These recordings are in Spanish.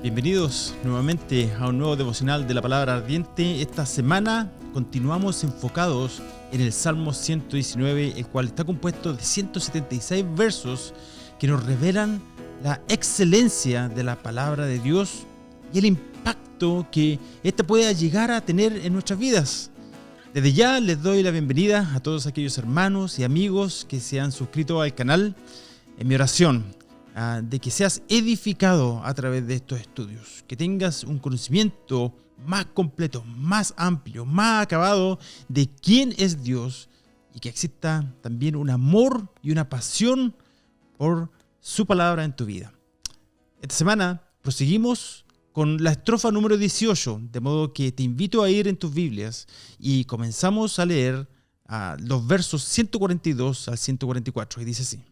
Bienvenidos nuevamente a un nuevo devocional de la palabra ardiente. Esta semana continuamos enfocados en el Salmo 119, el cual está compuesto de 176 versos que nos revelan la excelencia de la palabra de Dios y el impacto que ésta puede llegar a tener en nuestras vidas. Desde ya les doy la bienvenida a todos aquellos hermanos y amigos que se han suscrito al canal. En mi oración de que seas edificado a través de estos estudios, que tengas un conocimiento más completo, más amplio, más acabado de quién es Dios y que exista también un amor y una pasión por su palabra en tu vida. Esta semana proseguimos con la estrofa número 18, de modo que te invito a ir en tus Biblias y comenzamos a leer los versos 142 al 144 y dice así: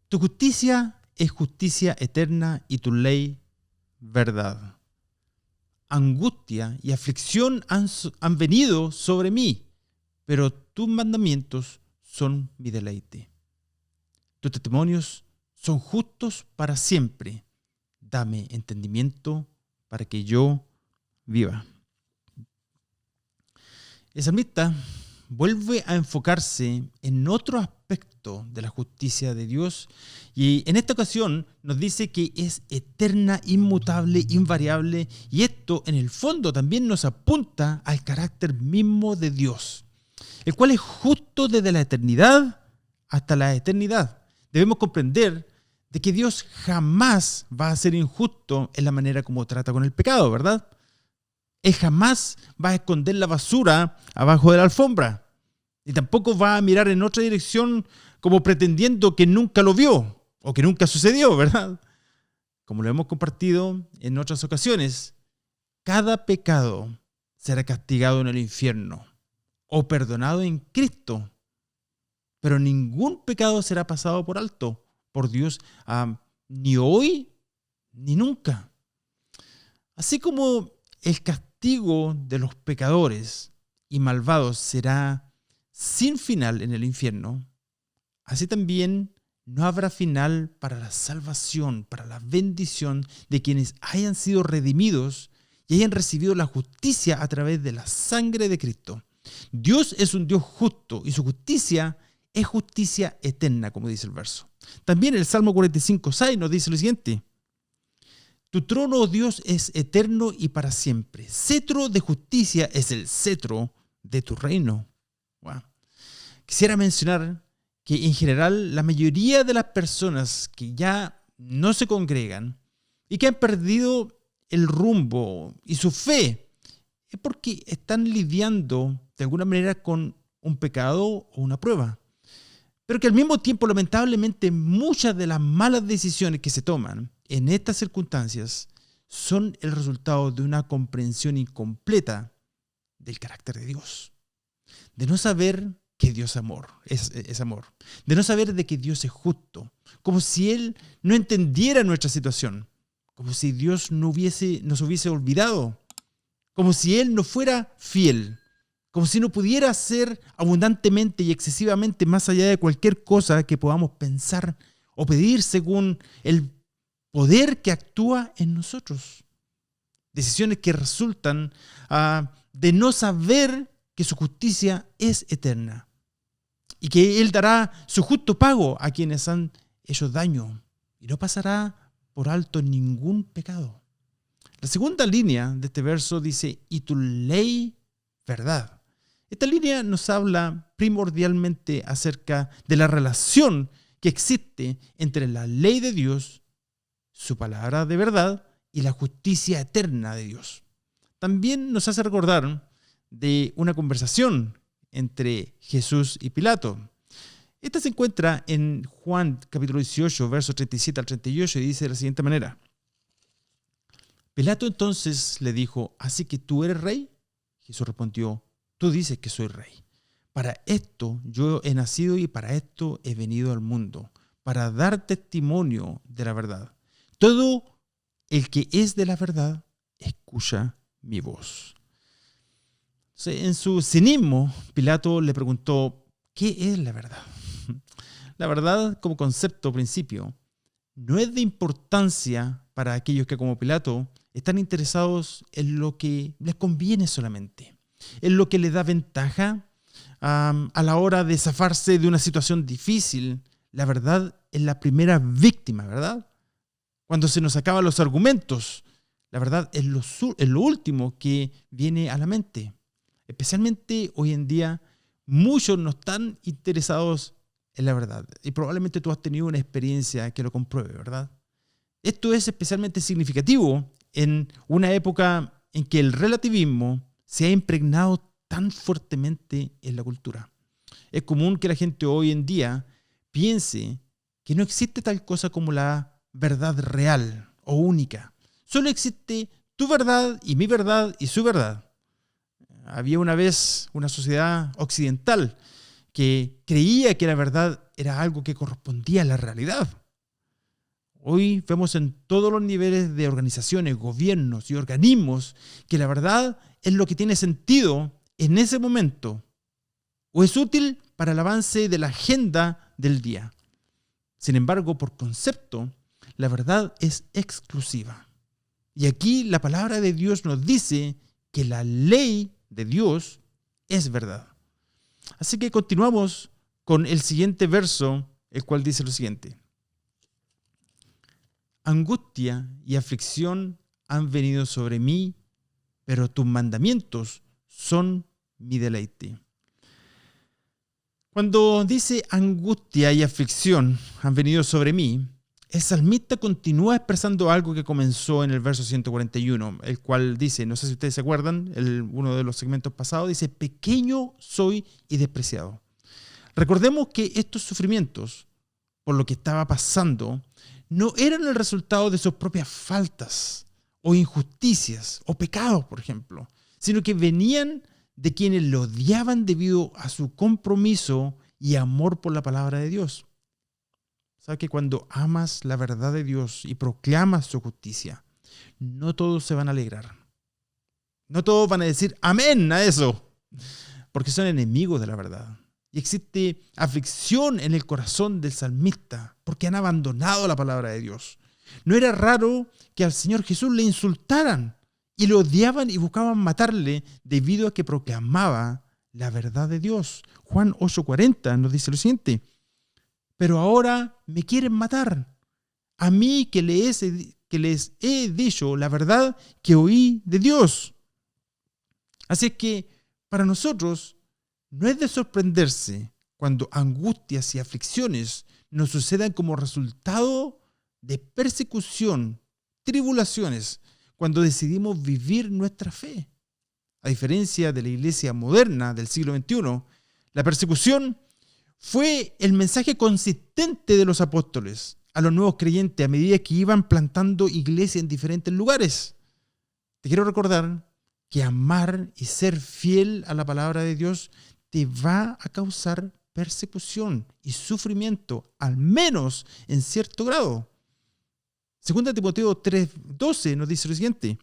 Tu justicia es justicia eterna y tu ley verdad. Angustia y aflicción han venido sobre mí, pero tus mandamientos son mi deleite. Tus testimonios son justos para siempre. Dame entendimiento para que yo viva. El salmista vuelve a enfocarse en otro aspecto de la justicia de Dios y en esta ocasión nos dice que es eterna, inmutable, invariable, y esto en el fondo también nos apunta al carácter mismo de Dios, el cual es justo desde la eternidad hasta la eternidad. Debemos comprender de que Dios jamás va a ser injusto en la manera como trata con el pecado, ¿verdad? Él jamás va a esconder la basura abajo de la alfombra. Y tampoco va a mirar en otra dirección como pretendiendo que nunca lo vio o que nunca sucedió, ¿verdad? Como lo hemos compartido en otras ocasiones, cada pecado será castigado en el infierno o perdonado en Cristo. Pero ningún pecado será pasado por alto por Dios, ni hoy ni nunca. Así como el castigo de los pecadores y malvados será sin final en el infierno, así también no habrá final para la salvación, para la bendición de quienes hayan sido redimidos y hayan recibido la justicia a través de la sangre de Cristo. Dios es un Dios justo y su justicia es justicia eterna, como dice el verso. También el Salmo 45:6 nos dice lo siguiente: Tu trono, oh Dios, es eterno y para siempre. Cetro de justicia es el cetro de tu reino. Wow. Quisiera mencionar que en general la mayoría de las personas que ya no se congregan y que han perdido el rumbo y su fe es porque están lidiando de alguna manera con un pecado o una prueba. Pero que al mismo tiempo, lamentablemente, muchas de las malas decisiones que se toman en estas circunstancias son el resultado de una comprensión incompleta del carácter de Dios. De no saber que Dios es amor. De no saber de que Dios es justo. Como si Él no entendiera nuestra situación. Como si Dios nos hubiese olvidado. Como si Él no fuera fiel. Como si no pudiera ser abundantemente y excesivamente más allá de cualquier cosa que podamos pensar o pedir según el poder que actúa en nosotros. Decisiones que resultan de no saber que su justicia es eterna y que Él dará su justo pago a quienes han hecho daño y no pasará por alto ningún pecado. La segunda línea de este verso dice: y tu ley verdad. Esta línea nos habla primordialmente acerca de la relación que existe entre la ley de Dios, su palabra de verdad, y la justicia eterna de Dios. También nos hace recordar de una conversación entre Jesús y Pilato. Esta se encuentra en Juan capítulo 18, versos 37 al 38, y dice de la siguiente manera: Pilato entonces le dijo: ¿así que tú eres rey? Jesús respondió: Tú dices que soy rey. Para esto yo he nacido y para esto he venido al mundo, para dar testimonio de la verdad. Todo el que es de la verdad, escucha mi voz. En su cinismo, Pilato le preguntó: ¿qué es la verdad? La verdad, como concepto, principio, no es de importancia para aquellos que, como Pilato, están interesados en lo que les conviene solamente, en lo que les da ventaja a la hora de zafarse de una situación difícil. La verdad es la primera víctima, ¿verdad? Cuando se nos acaban los argumentos, la verdad es lo último que viene a la mente. Especialmente hoy en día, muchos no están interesados en la verdad. Y probablemente tú has tenido una experiencia que lo compruebe, ¿verdad? Esto es especialmente significativo en una época en que el relativismo se ha impregnado tan fuertemente en la cultura. Es común que la gente hoy en día piense que no existe tal cosa como la verdad real o única. Solo existe tu verdad y mi verdad y su verdad. Había una vez una sociedad occidental que creía que la verdad era algo que correspondía a la realidad. Hoy vemos en todos los niveles de organizaciones, gobiernos y organismos que la verdad es lo que tiene sentido en ese momento o es útil para el avance de la agenda del día. Sin embargo, por concepto, la verdad es exclusiva. Y aquí la palabra de Dios nos dice que la ley de Dios es verdad. Así que continuamos con el siguiente verso, el cual dice lo siguiente. Angustia y aflicción han venido sobre mí, pero tus mandamientos son mi deleite. Cuando dice angustia y aflicción han venido sobre mí, el salmista continúa expresando algo que comenzó en el verso 141, el cual dice, no sé si ustedes se acuerdan, uno de los segmentos pasados, dice, pequeño soy y despreciado. Recordemos que estos sufrimientos, por lo que estaba pasando, no eran el resultado de sus propias faltas o injusticias o pecados, por ejemplo, sino que venían de quienes lo odiaban debido a su compromiso y amor por la palabra de Dios. ¿Sabe que cuando amas la verdad de Dios y proclamas su justicia, no todos se van a alegrar? No todos van a decir amén a eso, porque son enemigos de la verdad. Y existe aflicción en el corazón del salmista porque han abandonado la palabra de Dios. No era raro que al Señor Jesús le insultaran y lo odiaban y buscaban matarle debido a que proclamaba la verdad de Dios. Juan 8:40 nos dice lo siguiente. Pero ahora me quieren matar, a mí que les he dicho la verdad que oí de Dios. Así es que para nosotros no es de sorprenderse cuando angustias y aflicciones nos sucedan como resultado de persecución, tribulaciones, cuando decidimos vivir nuestra fe. A diferencia de la iglesia moderna del siglo XXI, la persecución fue el mensaje consistente de los apóstoles a los nuevos creyentes a medida que iban plantando iglesias en diferentes lugares. Te quiero recordar que amar y ser fiel a la palabra de Dios te va a causar persecución y sufrimiento, al menos en cierto grado. 2 Timoteo 3:12 nos dice lo siguiente.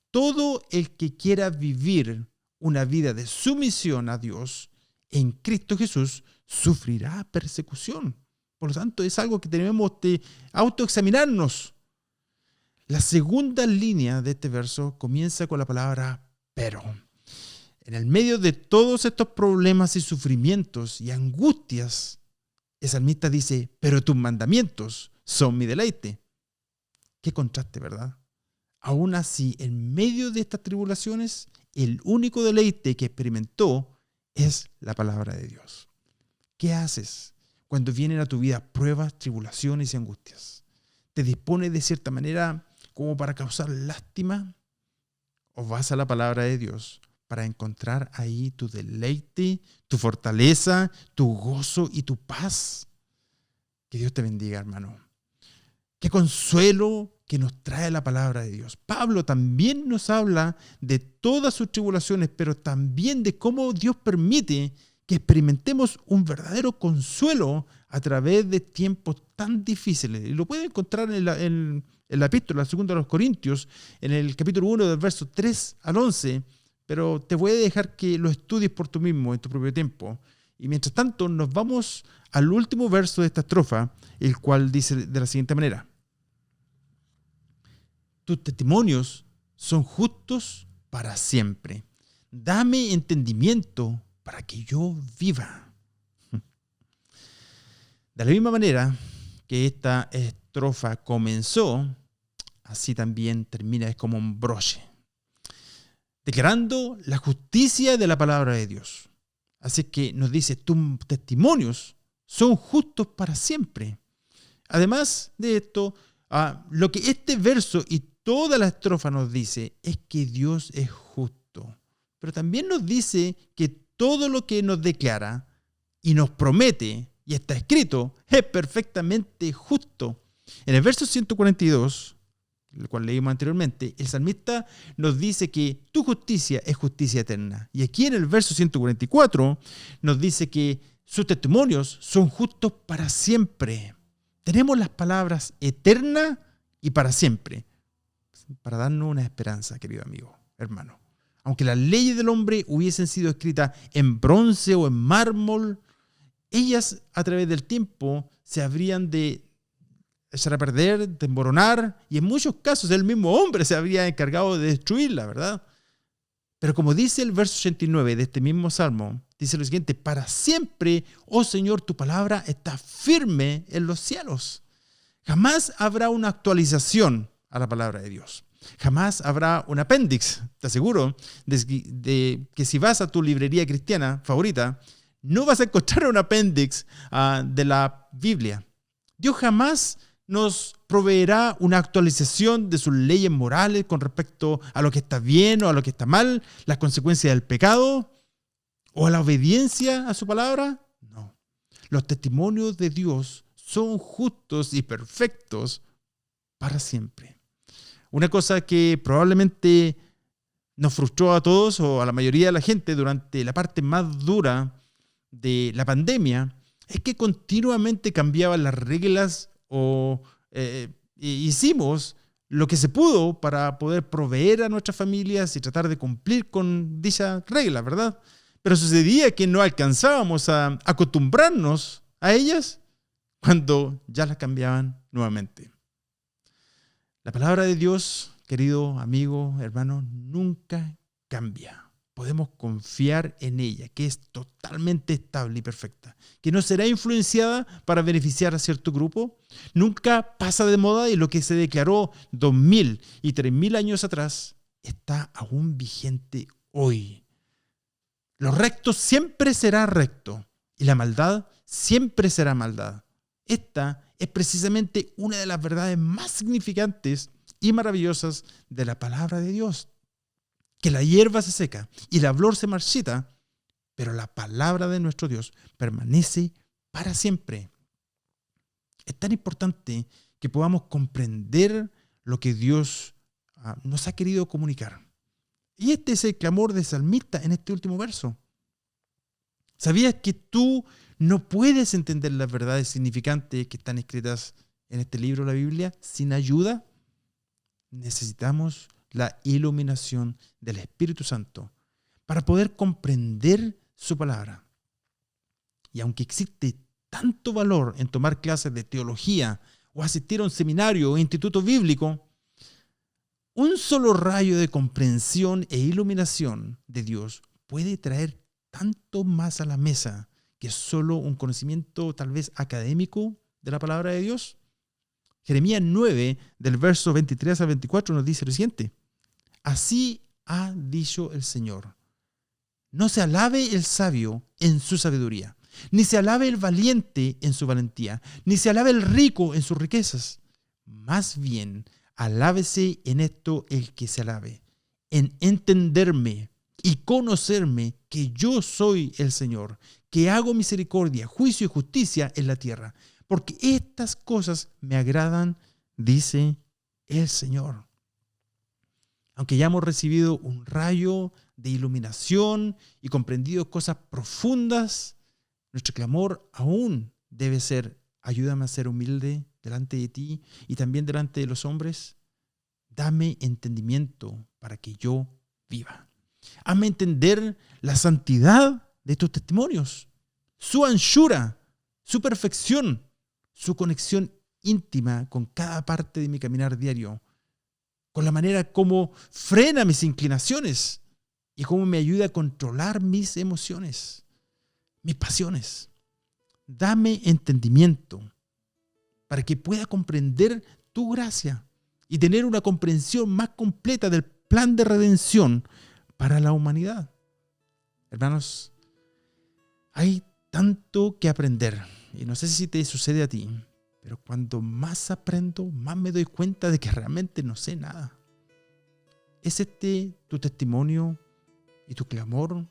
Todo el que quiera vivir una vida de sumisión a Dios en Cristo Jesús sufrirá persecución. Por lo tanto, es algo que tenemos que autoexaminarnos. La segunda línea de este verso comienza con la palabra pero. En el medio de todos estos problemas y sufrimientos y angustias, el salmista dice, pero tus mandamientos son mi deleite. Qué contraste, ¿verdad? Aún así, en medio de estas tribulaciones, el único deleite que experimentó es la palabra de Dios. ¿Qué haces cuando vienen a tu vida pruebas, tribulaciones y angustias? ¿Te dispones de cierta manera como para causar lástima? ¿O vas a la palabra de Dios para encontrar ahí tu deleite, tu fortaleza, tu gozo y tu paz? Que Dios te bendiga, hermano. Qué consuelo que nos trae la palabra de Dios. Pablo también nos habla de todas sus tribulaciones, pero también de cómo Dios permite que experimentemos un verdadero consuelo a través de tiempos tan difíciles. Y lo puedes encontrar en la epístola, la segunda de los Corintios, en el capítulo 1, del verso 3 al 11, pero te voy a dejar que lo estudies por tú mismo en tu propio tiempo. Y mientras tanto nos vamos al último verso de esta estrofa, el cual dice de la siguiente manera: tus testimonios son justos para siempre. Dame entendimiento para que yo viva. De la misma manera que esta estrofa comenzó, así también termina, es como un broche, declarando la justicia de la palabra de Dios. Así que nos dice, tus testimonios son justos para siempre. Además de esto, lo que este verso y toda la estrofa nos dice es que Dios es justo. Pero también nos dice que todo lo que nos declara y nos promete, y está escrito, es perfectamente justo. En el verso 142, el cual leímos anteriormente, el salmista nos dice que tu justicia es justicia eterna. Y aquí en el verso 144 nos dice que sus testimonios son justos para siempre. Tenemos las palabras eterna y para siempre, para darnos una esperanza, querido amigo, hermano. Aunque las leyes del hombre hubiesen sido escritas en bronce o en mármol, ellas a través del tiempo se habrían de echar a perder, de emboronar, y en muchos casos el mismo hombre se habría encargado de destruirla, ¿verdad? Pero como dice el verso 89 de este mismo salmo, dice lo siguiente: para siempre, oh Señor, tu palabra está firme en los cielos. Jamás habrá una actualización a la palabra de Dios. Jamás habrá un apéndice. Te aseguro de que si vas a tu librería cristiana favorita, no vas a encontrar un apéndice de la Biblia. Dios jamás nos proveerá una actualización de sus leyes morales con respecto a lo que está bien o a lo que está mal, las consecuencias del pecado o a la obediencia a su palabra. No. Los testimonios de Dios son justos y perfectos para siempre. Una cosa que probablemente nos frustró a todos o a la mayoría de la gente durante la parte más dura de la pandemia es que continuamente cambiaban las reglas o hicimos lo que se pudo para poder proveer a nuestras familias y tratar de cumplir con dicha regla, ¿verdad? Pero sucedía que no alcanzábamos a acostumbrarnos a ellas cuando ya las cambiaban nuevamente. La palabra de Dios, querido amigo, hermano, nunca cambia. Podemos confiar en ella, que es totalmente estable y perfecta, que no será influenciada para beneficiar a cierto grupo, nunca pasa de moda, y lo que se declaró 2000 y 3000 años atrás está aún vigente hoy. Lo recto siempre será recto y la maldad siempre será maldad. Esta es precisamente una de las verdades más significantes y maravillosas de la palabra de Dios. Que la hierba se seca y la flor se marchita, pero la palabra de nuestro Dios permanece para siempre. Es tan importante que podamos comprender lo que Dios nos ha querido comunicar. Y este es el clamor del salmista en este último verso. ¿Sabías que tú no puedes entender las verdades significantes que están escritas en este libro, la Biblia, sin ayuda? Necesitamos la iluminación del Espíritu Santo para poder comprender su palabra. Y aunque existe tanto valor en tomar clases de teología o asistir a un seminario o instituto bíblico, un solo rayo de comprensión e iluminación de Dios puede traer tanto más a la mesa que solo un conocimiento tal vez académico de la palabra de Dios. Jeremías 9, del verso 23 al 24, nos dice lo siguiente: así ha dicho el Señor: no se alabe el sabio en su sabiduría, ni se alabe el valiente en su valentía, ni se alabe el rico en sus riquezas. Más bien, alábese en esto el que se alabe, en entenderme y conocerme, que yo soy el Señor, que hago misericordia, juicio y justicia en la tierra, porque estas cosas me agradan, dice el Señor. Aunque ya hemos recibido un rayo de iluminación y comprendido cosas profundas, nuestro clamor aún debe ser: ayúdame a ser humilde delante de ti y también delante de los hombres. Dame entendimiento para que yo viva. Hazme entender la santidad de tus testimonios. su anchura, su perfección, su conexión íntima con cada parte de mi caminar diario, con la manera como frena mis inclinaciones y cómo me ayuda a controlar mis emociones, mis pasiones. Dame entendimiento para que pueda comprender tu gracia y tener una comprensión más completa del plan de redención para la humanidad. Hermanos, hay tanto que aprender y no sé si te sucede a ti, pero cuando más aprendo, más me doy cuenta de que realmente no sé nada. ¿Es este tu testimonio y tu clamor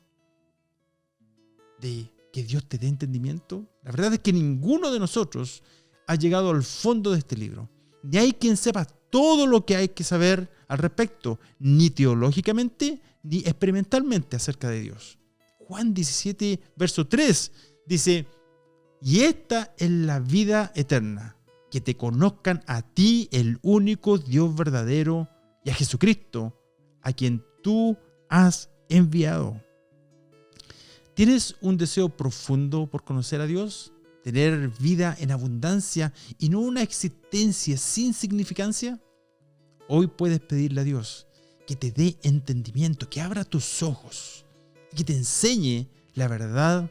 de que Dios te dé entendimiento? La verdad es que ninguno de nosotros ha llegado al fondo de este libro. Ni hay quien sepa todo lo que hay que saber al respecto, ni teológicamente, ni experimentalmente acerca de Dios. Juan 17, verso 3 dice: y esta es la vida eterna, que te conozcan a ti, el único Dios verdadero, y a Jesucristo, a quien tú has enviado. ¿Tienes un deseo profundo por conocer a Dios? ¿Tener vida en abundancia y no una existencia sin significancia? Hoy puedes pedirle a Dios que te dé entendimiento, que abra tus ojos y que te enseñe la verdad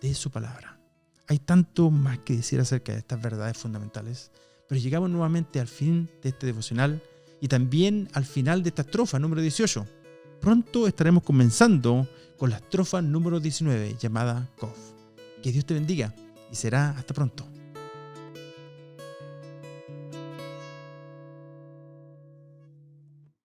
de su palabra. Hay tanto más que decir acerca de estas verdades fundamentales, pero llegamos nuevamente al fin de este devocional y también al final de esta estrofa número 18. Pronto estaremos comenzando con la estrofa número 19 llamada Kof. Que Dios te bendiga y será hasta pronto.